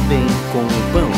Bem com o Pão.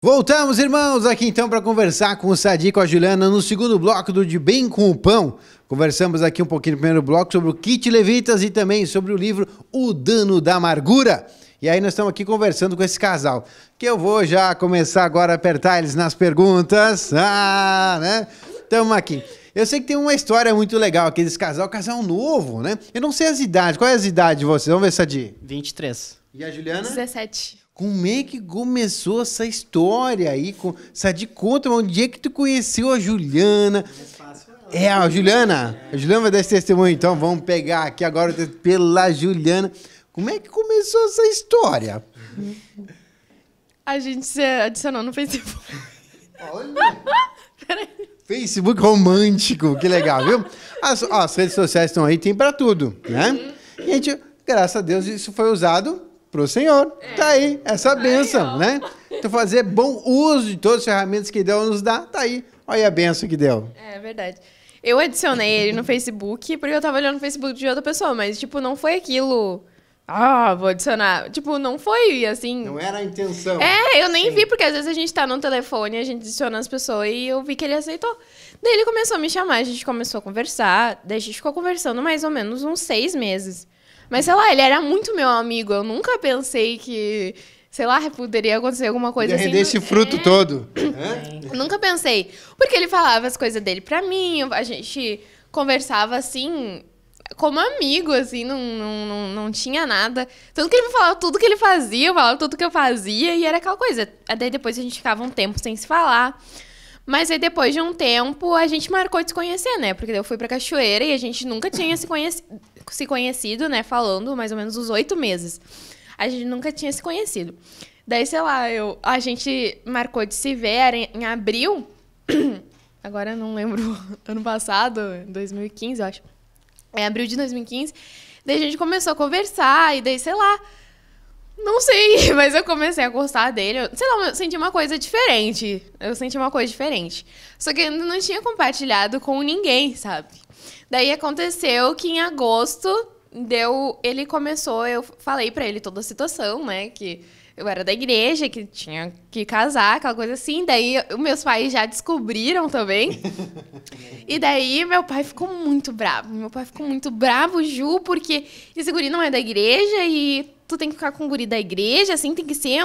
Voltamos, irmãos, aqui então para conversar com o Sadi e com a Juliana no segundo bloco do De Bem com o Pão. Conversamos aqui um pouquinho no primeiro bloco sobre o Kit Levitas e também sobre o livro O Dano da Amargura. E aí nós estamos aqui conversando com esse casal, que eu vou já começar agora a apertar eles nas perguntas. Né? Estamos aqui. Eu sei que tem uma história muito legal aqui desse casal novo, né? Eu não sei as idades. Qual é as idades de vocês? Vamos ver, Sadi. 23. E a Juliana? 17. Como é que começou essa história aí? Sadi, conta, onde é que tu conheceu a Juliana? A Juliana. A Juliana vai dar esse testemunho, então. Vamos pegar aqui agora pela Juliana. Como é que começou essa história? A gente se adicionou no Facebook. Olha! Facebook romântico, que legal, viu? As redes sociais estão aí, tem pra tudo, né? E a gente, graças a Deus, isso foi usado pro Senhor. Tá aí, essa bênção, né? Então fazer bom uso de todas as ferramentas que Deus nos dá, tá aí. Olha a bênção que deu. É verdade. Eu adicionei ele no Facebook porque eu tava olhando no Facebook de outra pessoa, mas, tipo, não foi aquilo... vou adicionar. Tipo, não foi assim... Não era a intenção. Eu nem vi, porque às vezes a gente tá no telefone, a gente adiciona as pessoas e eu vi que ele aceitou. Daí ele começou a me chamar, a gente começou a conversar, daí a gente ficou conversando mais ou menos uns 6 meses. Mas, sei lá, ele era muito meu amigo, eu nunca pensei que, sei lá, poderia acontecer alguma coisa assim. Render esse fruto todo. Nunca pensei. Porque ele falava as coisas dele pra mim, a gente conversava assim... como amigo, assim, não tinha nada. Tanto que ele me falava tudo que ele fazia, eu falava tudo que eu fazia, e era aquela coisa. Daí depois a gente ficava um tempo sem se falar. Mas aí depois de um tempo, a gente marcou de se conhecer, né? Porque daí eu fui pra Cachoeira e a gente nunca tinha se conhecido, né? Falando mais ou menos uns 8 meses. A gente nunca tinha se conhecido. Daí, sei lá, a gente marcou de se ver, era em abril. Agora eu não lembro, ano passado, 2015, eu acho. Em abril de 2015, daí a gente começou a conversar, e daí, sei lá, não sei, mas eu comecei a gostar dele, sei lá, eu senti uma coisa diferente, só que eu ainda não tinha compartilhado com ninguém, sabe? Daí aconteceu que em agosto, ele começou, eu falei pra ele toda a situação, né, que eu era da igreja, que tinha que casar, aquela coisa assim. Daí, meus pais já descobriram também. E daí, meu pai ficou muito bravo. Ju, porque esse guri não é da igreja e tu tem que ficar com o guri da igreja, assim, tem que ser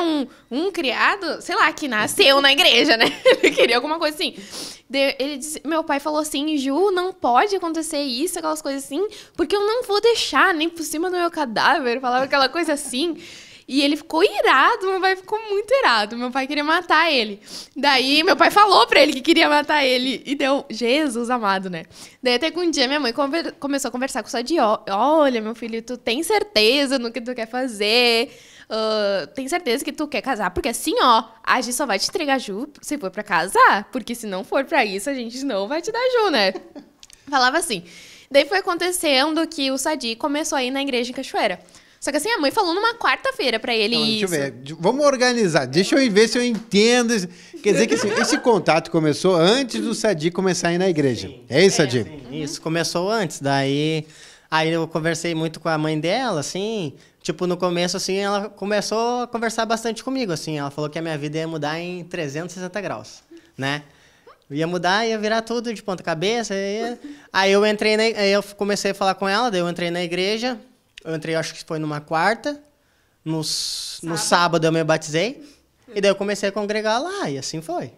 um criado, sei lá, que nasceu na igreja, né? Ele queria alguma coisa assim. Meu pai falou assim, Ju, não pode acontecer isso, aquelas coisas assim, porque eu não vou deixar nem por cima do meu cadáver. Falava aquela coisa assim. E ele ficou irado, meu pai ficou muito irado. Meu pai queria matar ele. Daí, meu pai falou pra ele que queria matar ele. E deu, Jesus amado, né? Daí, até que um dia, minha mãe começou a conversar com o Sadi. Olha, meu filho, tu tem certeza no que tu quer fazer? Tem certeza que tu quer casar? Porque assim, a gente só vai te entregar Ju se for pra casar. Porque se não for pra isso, a gente não vai te dar Ju, né? Falava assim. Daí foi acontecendo que o Sadi começou a ir na igreja em Cachoeira. Só que assim, a mãe falou numa quarta-feira pra ele isso. Deixa eu ver. Vamos organizar. Deixa eu ver se eu entendo. Quer dizer que assim, esse contato começou antes do Sadi começar a ir na igreja. É isso, Sadi? Sim, isso, começou antes. Daí eu conversei muito com a mãe dela, assim. Tipo, no começo, assim, ela começou a conversar bastante comigo, assim. Ela falou que a minha vida ia mudar em 360 graus, né? Ia mudar, ia virar tudo de ponta cabeça. Aí eu eu comecei a falar com ela, daí eu entrei na igreja. Eu entrei, acho que foi numa quarta. No sábado eu me batizei. E daí eu comecei a congregar lá, e assim foi.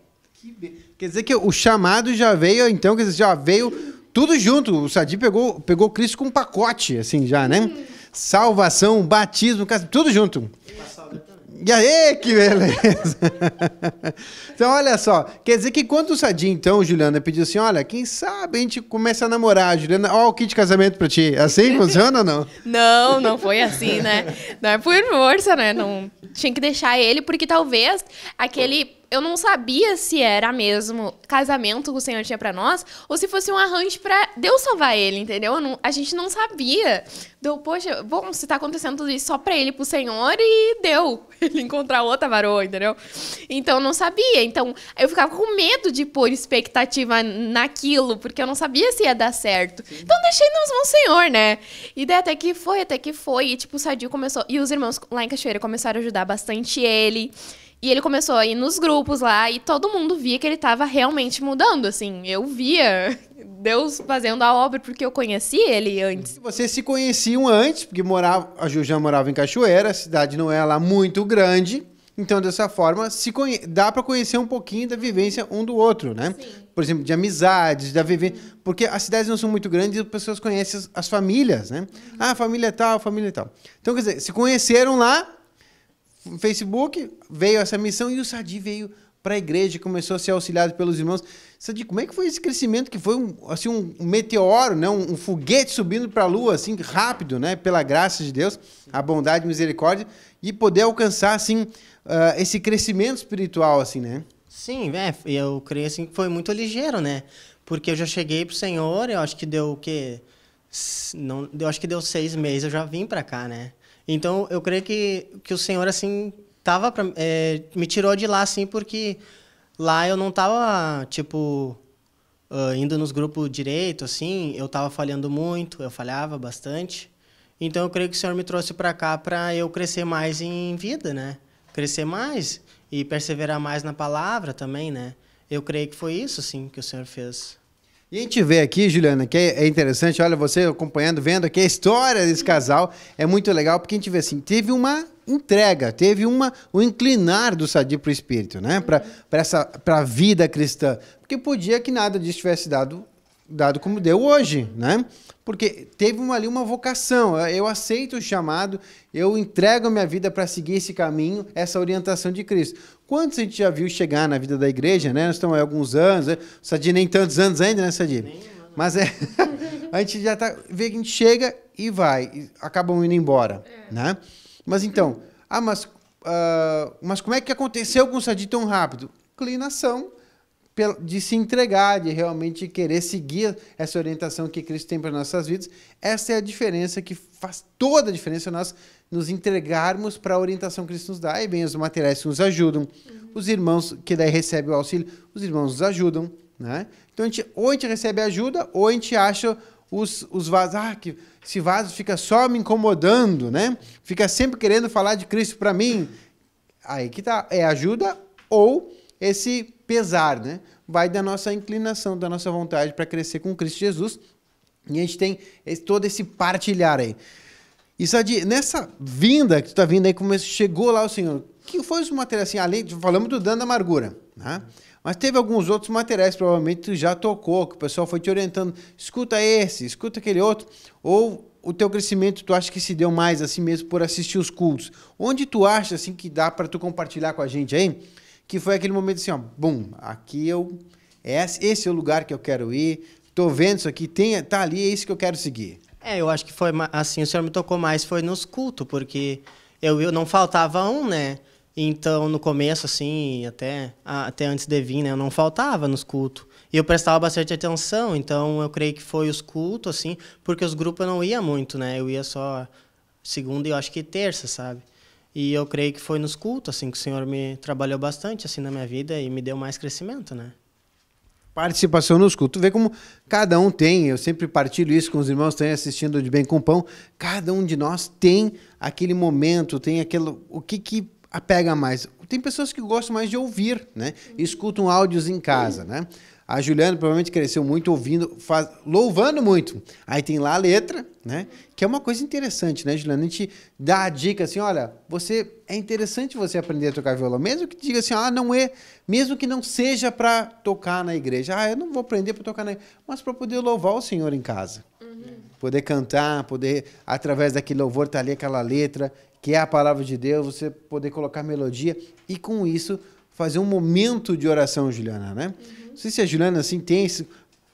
Quer dizer que o chamado já veio, então, quer dizer, já veio tudo junto. O Sadi pegou Cristo com um pacote, assim, já, né? Salvação, batismo, tudo junto. E aí, que beleza! Então, olha só. Quer dizer que quando o Sadi, então, Juliana, pediu assim, olha, quem sabe a gente começa a namorar, Juliana, ó, o kit de casamento pra ti. Assim funciona ou não? Não foi assim, né? Não é por força, né? Não tinha que deixar ele, porque talvez aquele eu não sabia se era mesmo casamento que o Senhor tinha pra nós, ou se fosse um arranjo pra Deus salvar ele, entendeu? A gente não sabia. Deu, poxa, bom, se tá acontecendo tudo isso só pra ele, pro Senhor, e deu. Ele encontrar outra varoa, entendeu? Então, eu não sabia. Então, eu ficava com medo de pôr expectativa naquilo, porque eu não sabia se ia dar certo. Sim. Então, deixei nas mãos do Senhor, né? E daí, até que foi. E, tipo, o Sadio começou... E os irmãos lá em Cachoeira começaram a ajudar bastante ele. E ele começou a ir nos grupos lá, e todo mundo via que ele tava realmente mudando, assim. Eu via Deus fazendo a obra, porque eu conheci ele antes. Vocês se conheciam antes, porque a Ju já morava em Cachoeira, a cidade não é lá muito grande, então dessa forma dá para conhecer um pouquinho da vivência um do outro, né? Sim. Por exemplo, de amizades, da vivência, porque as cidades não são muito grandes e as pessoas conhecem as famílias, né? Ah, família tal, família tal. Então, quer dizer, se conheceram lá, no Facebook, veio essa missão e o Sadi veio para a igreja, começou a ser auxiliado pelos irmãos. Sadi, como é que foi esse crescimento? Que foi um meteoro, né? Um foguete subindo para a lua, assim, rápido, né? Pela graça de Deus, a bondade e misericórdia, e poder alcançar, assim, esse crescimento espiritual, assim, né? Sim, eu creio assim que foi muito ligeiro, né? Porque eu já cheguei pro Senhor, eu acho que deu o quê? Não, eu acho que deu 6 meses, eu já vim para cá, né? Então, eu creio que o Senhor, assim, me tirou de lá, assim, porque lá eu não tava, tipo, indo nos grupos direito, assim, eu tava falhando muito, eu falhava bastante. Então, eu creio que o Senhor me trouxe para cá para eu crescer mais em vida, né? Crescer mais e perseverar mais na palavra também, né? Eu creio que foi isso, assim, que o Senhor fez. E a gente vê aqui, Juliana, que é interessante, olha, você acompanhando, vendo aqui a história desse casal, é muito legal, porque a gente vê assim, teve uma entrega, teve um inclinar do Sadi para o Espírito, né? Para a vida cristã. Porque podia que nada disso tivesse dado como deu hoje, né? Porque teve ali uma vocação, eu aceito o chamado, eu entrego a minha vida para seguir esse caminho, essa orientação de Cristo. Quantos a gente já viu chegar na vida da igreja, né? Nós estamos há alguns anos, né? Sadi nem tantos anos ainda, né, Sadi? Mas a gente já vê que a gente chega e vai, e acabam indo embora, né? Mas então, mas como é que aconteceu com o Sadi tão rápido? Inclinação de se entregar, de realmente querer seguir essa orientação que Cristo tem para nossas vidas. Essa é a diferença que faz toda a diferença nós nos entregarmos para a orientação que Cristo nos dá. Aí vem os materiais que nos ajudam, os irmãos que daí recebem o auxílio, os irmãos nos ajudam, né? Então, ou a gente recebe ajuda, ou a gente acha os vasos, que esse vaso fica só me incomodando, né? Fica sempre querendo falar de Cristo para mim. Aí que tá, é ajuda ou esse pesar, né? Vai da nossa inclinação, da nossa vontade para crescer com Cristo Jesus. E a gente tem todo esse partilhar aí. E Sadi, nessa vinda que tu está vindo aí, como chegou lá o Senhor, que foi os materiais assim, além, falamos do dano da amargura, né? Mas teve alguns outros materiais, provavelmente tu já tocou, que o pessoal foi te orientando, escuta esse, escuta aquele outro, ou o teu crescimento tu acha que se deu mais assim mesmo por assistir os cultos? Onde tu acha assim que dá para tu compartilhar com a gente aí? Que foi aquele momento assim, ó, bum, aqui esse é o lugar que eu quero ir, tô vendo isso aqui, tá ali, é isso que eu quero seguir. Eu acho que foi assim, o Senhor me tocou mais, foi nos cultos, porque eu não faltava né? Então, no começo, assim, até antes de vir, né, eu não faltava nos cultos. E eu prestava bastante atenção, então eu creio que foi os cultos, assim, porque os grupos eu não ia muito, né? Eu ia só segunda e eu acho que terça, sabe? E eu creio que foi nos cultos, assim, que o Senhor me trabalhou bastante, assim, na minha vida e me deu mais crescimento, né? Participação nos cultos. Tu vê como cada um tem, eu sempre partilho isso com os irmãos que estão assistindo de Bem com Pão, cada um de nós tem aquele momento, tem aquilo, o que apega mais. Tem pessoas que gostam mais de ouvir, né? Escutam áudios em casa, né? A Juliana provavelmente cresceu muito ouvindo, louvando muito. Aí tem lá a letra, né? Que é uma coisa interessante, né, Juliana? A gente dá a dica assim, olha, é interessante você aprender a tocar violão, mesmo que diga assim, não é, mesmo que não seja para tocar na igreja. Eu não vou aprender para tocar na igreja, mas para poder louvar o Senhor em casa. Poder cantar, poder, através daquele louvor, tá ali aquela letra, que é a palavra de Deus, você poder colocar melodia e com isso fazer um momento de oração, Juliana, né? Não sei se a Juliana assim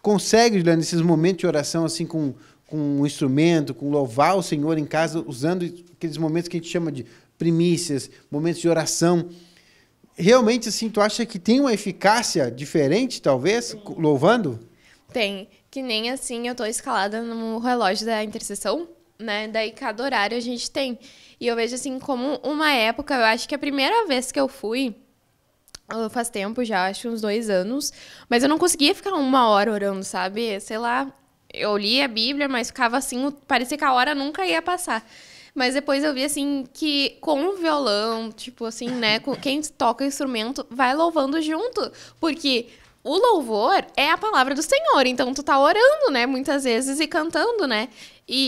consegue, Juliana, esses momentos de oração assim com um instrumento, com louvar o Senhor em casa, usando aqueles momentos que a gente chama de primícias, momentos de oração. realmente, assim, tu acha que tem uma eficácia diferente, talvez, louvando? Tem. Que nem assim, eu tô escalada no relógio da intercessão, né? Daí cada horário a gente tem. E eu vejo assim como uma época, eu acho que a primeira vez que eu fui, faz tempo já, acho uns 2 anos, mas eu não conseguia ficar 1 hora orando, sabe? Sei lá, eu lia a Bíblia, mas ficava assim, parecia que a hora nunca ia passar. Mas depois eu vi, assim, que com o violão, tipo assim, né? Quem toca instrumento vai louvando junto. Porque o louvor é a palavra do Senhor. Então, tu tá orando, né? Muitas vezes e cantando, né?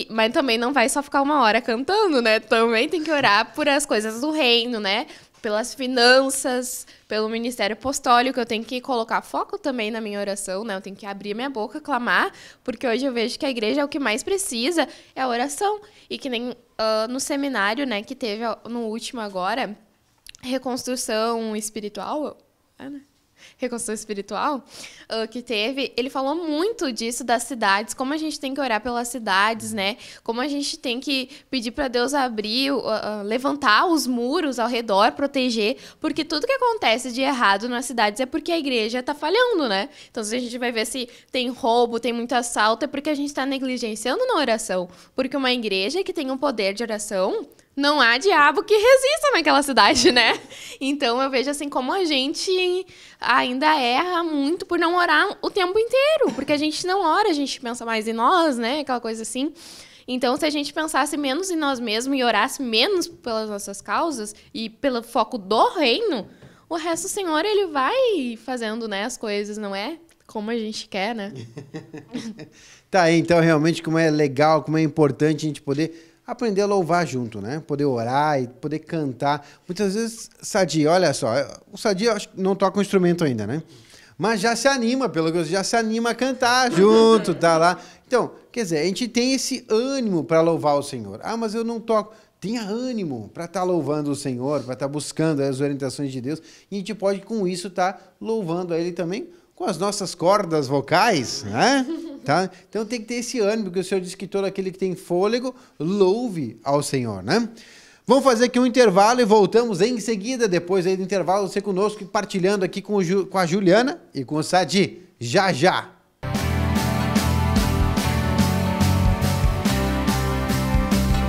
Mas também não vai só ficar 1 hora cantando, né? Também tem que orar por as coisas do reino, né? Pelas finanças, pelo ministério apostólico. Eu tenho que colocar foco também na minha oração, né? Eu tenho que abrir minha boca, clamar, porque hoje eu vejo que a igreja é o que mais precisa, é a oração. E que nem no seminário, né, que teve no último agora, reconstrução espiritual, né? Reconstrução espiritual, que teve, ele falou muito disso das cidades, como a gente tem que orar pelas cidades, né? Como a gente tem que pedir para Deus abrir, levantar os muros ao redor, proteger, porque tudo que acontece de errado nas cidades é porque a igreja tá falhando, né? Então, se a gente vai ver se tem roubo, tem muito assalto, é porque a gente tá negligenciando na oração. Porque uma igreja que tem um poder de oração, não há diabo que resista naquela cidade, né? Então, eu vejo assim como a gente ainda erra muito por não orar o tempo inteiro. Porque a gente não ora, a gente pensa mais em nós, né? Aquela coisa assim. Então, se a gente pensasse menos em nós mesmos e orasse menos pelas nossas causas e pelo foco do reino, o resto, o Senhor, ele vai fazendo, né, as coisas, não é? Como a gente quer, né? Tá aí, então, realmente, como é legal, como é importante a gente poder aprender a louvar junto, né? Poder orar e poder cantar. Muitas vezes, Sadi, olha só, o Sadi acho que não toca um instrumento ainda, né? Mas já se anima, pelo que eu já se anima a cantar junto, tá lá. Então, quer dizer, a gente tem esse ânimo para louvar o Senhor. Ah, mas eu não toco. Tenha ânimo para estar louvando o Senhor, para estar buscando as orientações de Deus. E a gente pode, com isso, estar louvando a Ele também com as nossas cordas vocais, né? Tá? Então tem que ter esse ânimo, porque o Senhor diz que todo aquele que tem fôlego, louve ao Senhor, né? Vamos fazer aqui um intervalo e voltamos em seguida, depois aí do intervalo, você conosco, partilhando aqui com a Juliana e com o Sadi. Já, já!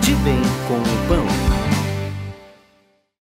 De bem com o pão.